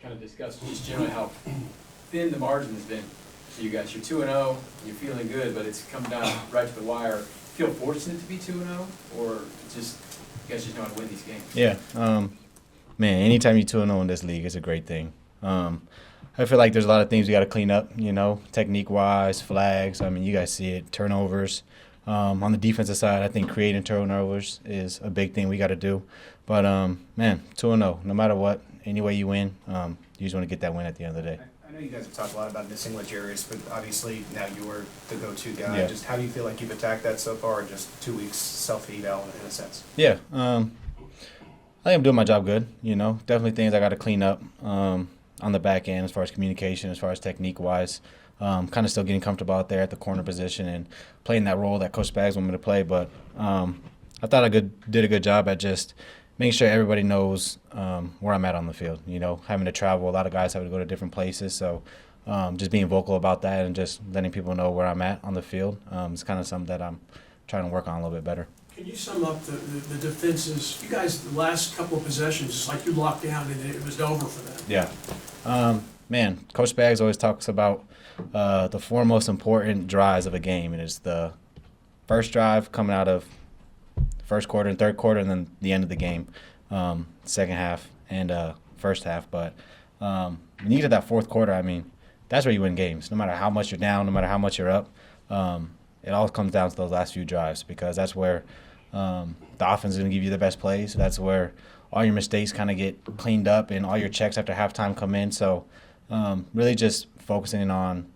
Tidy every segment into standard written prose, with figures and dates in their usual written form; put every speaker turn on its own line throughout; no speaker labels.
kind of discuss just generally how thin the margin has been for you guys. You're 2-0, you're feeling good, but it's come down right to the wire. Feel fortunate to be 2-0, or just you guys just know how to win these games?
Yeah, man, anytime you're 2-0 in this league, it's a great thing. I feel like there's a lot of things we got to clean up, technique-wise, flags. I mean, you guys see it, turnovers. On the defensive side, I think creating turnovers is a big thing we got to do. But, man, 2-0, no matter what, any way you win, you just want to get that win at the end of the day.
I know you guys have talked a lot about missing Legarius, but obviously now you were the go-to guy.
Yeah.
Just how do you feel like you've attacked that so far, or just 2 weeks self-eval in a sense?
Yeah, I think I'm doing my job good, Definitely things I got to clean up on the back end as far as communication, as far as technique-wise. Kind of still getting comfortable out there at the corner position and playing that role that Coach Spags wanted me to play. But I thought I did a good job at just making sure everybody knows where I'm at on the field. Having to travel, a lot of guys having to go to different places. So just being vocal about that and just letting people know where I'm at on the field is kind of something that I'm trying to work on a little bit better.
Can you sum up the defenses? You guys, the last couple of possessions, it's like you locked down and it was over for them.
Yeah. Man, Coach Spags always talks about the four most important drives of a game, and it's the first drive coming out of first quarter and third quarter, and then the end of the game, second half and first half. But when you get to that fourth quarter, I mean, that's where you win games. No matter how much you're down, no matter how much you're up, it all comes down to those last few drives, because that's where the offense is going to give you the best plays. That's where all your mistakes kind of get cleaned up and all your checks after halftime come in. So really just focusing on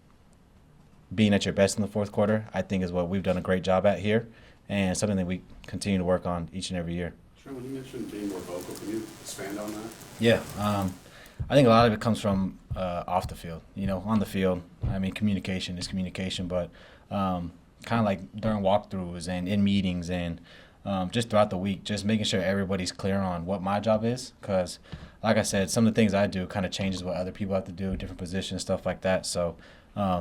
being at your best in the fourth quarter, I think, is what we've done a great job at here, and something that we continue to work on each and every year.
Trent, when you mentioned being more vocal, can you expand on that?
Yeah. I think a lot of it comes from off the field. On the field, I mean, communication is communication, but kind of like during walkthroughs and in meetings and just throughout the week, just making sure everybody's clear on what my job is, because, like I said, some of the things I do kind of changes what other people have to do, different positions, stuff like that. So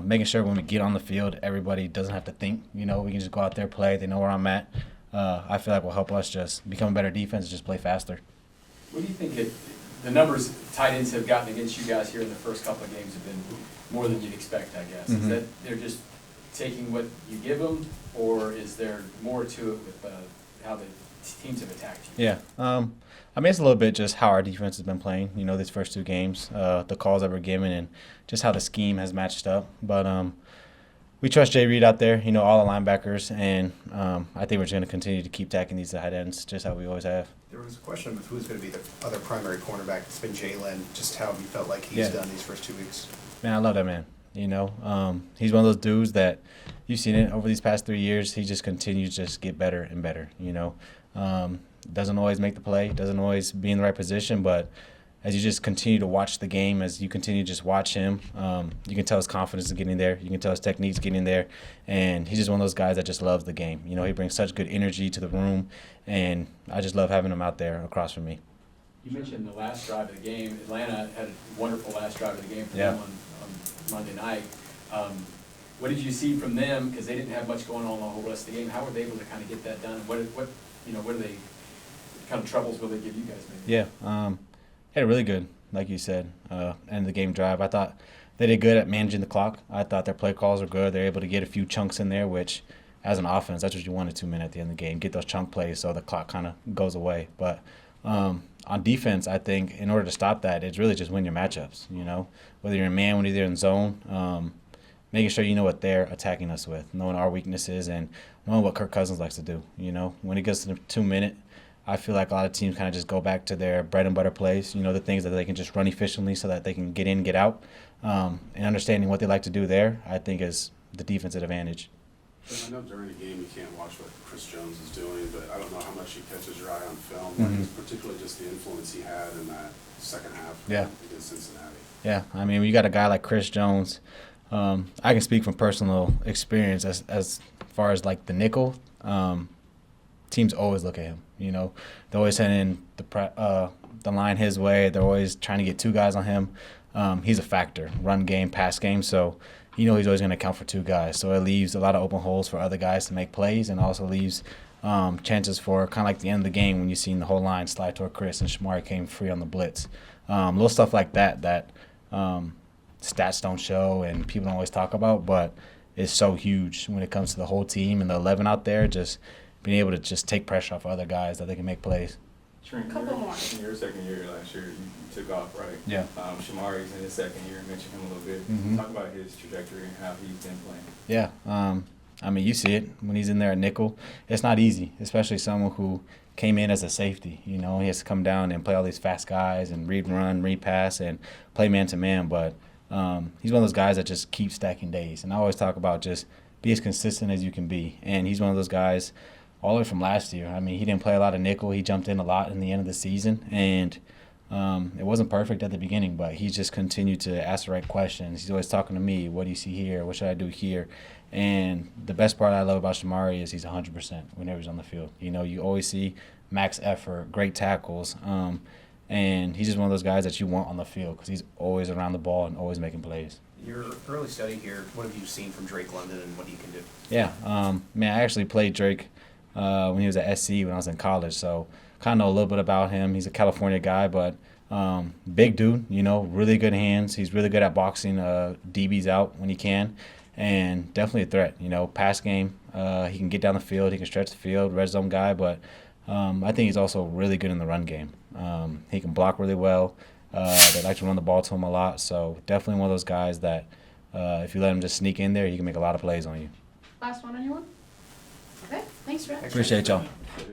making sure when we get on the field, everybody doesn't have to think. We can just go out there, play. They know where I'm at. I feel like will help us just become a better defense and just play faster.
What do you think the numbers tight ends have gotten against you guys here in the first couple of games have been more than you'd expect, I guess?
Mm-hmm.
Is that they're just taking what you give them, or is there more to it with how the teams have attacked you?
Yeah. I mean, it's a little bit just how our defense has been playing, these first two games, the calls that we're given, and just how the scheme has matched up. But we trust Jay Reed out there, all the linebackers, and I think we're just going to continue to keep attacking these tight ends just how we always have.
There was a question of who's going to be the other primary cornerback. It's been Jalen. Just how you felt like he's done these first 2 weeks.
Man, I love that man. He's one of those dudes that you've seen it over these past 3 years. He just continues to just get better and better. Doesn't always make the play, doesn't always be in the right position, but as you just continue to watch the game, as you continue to just watch him, you can tell his confidence is getting there. You can tell his technique's getting there, and he's just one of those guys that just loves the game. He brings such good energy to the room, and I just love having him out there across from me.
You mentioned the last drive of the game. Atlanta had a wonderful last drive of the game for them on Monday night. What did you see from them? Because they didn't have much going on the whole rest of the game. How were they able to kind of get that done? What are they kind of troubles will they give you guys maybe?
Yeah, had a really good, like you said, end of the game drive. I thought they did good at managing the clock. I thought their play calls were good. They're able to get a few chunks in there, which as an offense, that's what you want at 2 minutes at the end of the game. Get those chunk plays so the clock kind of goes away. But on defense, I think in order to stop that, it's really just win your matchups, whether you're in man, whether you're in zone, making sure you know what they're attacking us with, knowing our weaknesses and knowing what Kirk Cousins likes to do. When it gets to the 2 minute, I feel like a lot of teams kind of just go back to their bread and butter plays, the things that they can just run efficiently so that they can get in, get out, and understanding what they like to do there, I think is the defensive advantage.
I know during a game you can't watch what Chris Jones is doing, but I don't know how much he catches your eye on film, particularly just the influence he had in that second half against Cincinnati.
Yeah, I mean, you got a guy like Chris Jones. I can speak from personal experience as far as like the nickel. Teams always look at him. They're always sending the line his way. They're always trying to get two guys on him. He's a factor, run game, pass game. So he's always going to account for two guys. So it leaves a lot of open holes for other guys to make plays, and also leaves chances for kind of like the end of the game when you seen the whole line slide toward Chris and Shamari came free on the blitz. Little stuff like that stats don't show and people don't always talk about, but it's so huge when it comes to the whole team and the 11 out there just being able to just take pressure off other guys that they can make plays.
Trent,
Couple more.
in your second year last year, you took off, right?
Yeah.
Shamari's in his second year. Mentioned him a little bit.
Mhm.
Talk about his trajectory and how he's been playing.
Yeah, I mean, you see it when he's in there at nickel. It's not easy, especially someone who came in as a safety. You know, he has to come down and play all these fast guys and read, run, read, pass, and play man-to-man. But he's one of those guys that just keeps stacking days. And I always talk about just be as consistent as you can be. And he's one of those guys all the way from last year. I mean, he didn't play a lot of nickel. He jumped in a lot in the end of the season. And it wasn't perfect at the beginning, but he just continued to ask the right questions. He's always talking to me, what do you see here? What should I do here? And the best part I love about Shamari is he's 100% whenever he's on the field. You know, you always see max effort, great tackles, and he's just one of those guys that you want on the field because he's always around the ball and always making plays.
Your early study here, what have you seen from Drake London and what he can do?
Yeah, man, I actually played Drake when he was at SC when I was in college, so kind of know a little bit about him. He's a California guy, but big dude, you know, really good hands. He's really good at boxing DBs out when he can, and definitely a threat. You know, pass game, he can get down the field, he can stretch the field, red zone guy, but I think he's also really good in the run game. He can block really well. They like to run the ball to him a lot, so definitely one of those guys that if you let him just sneak in there, he can make a lot of plays on you.
Last one, anyone? Okay, thanks, Trent.
Appreciate y'all.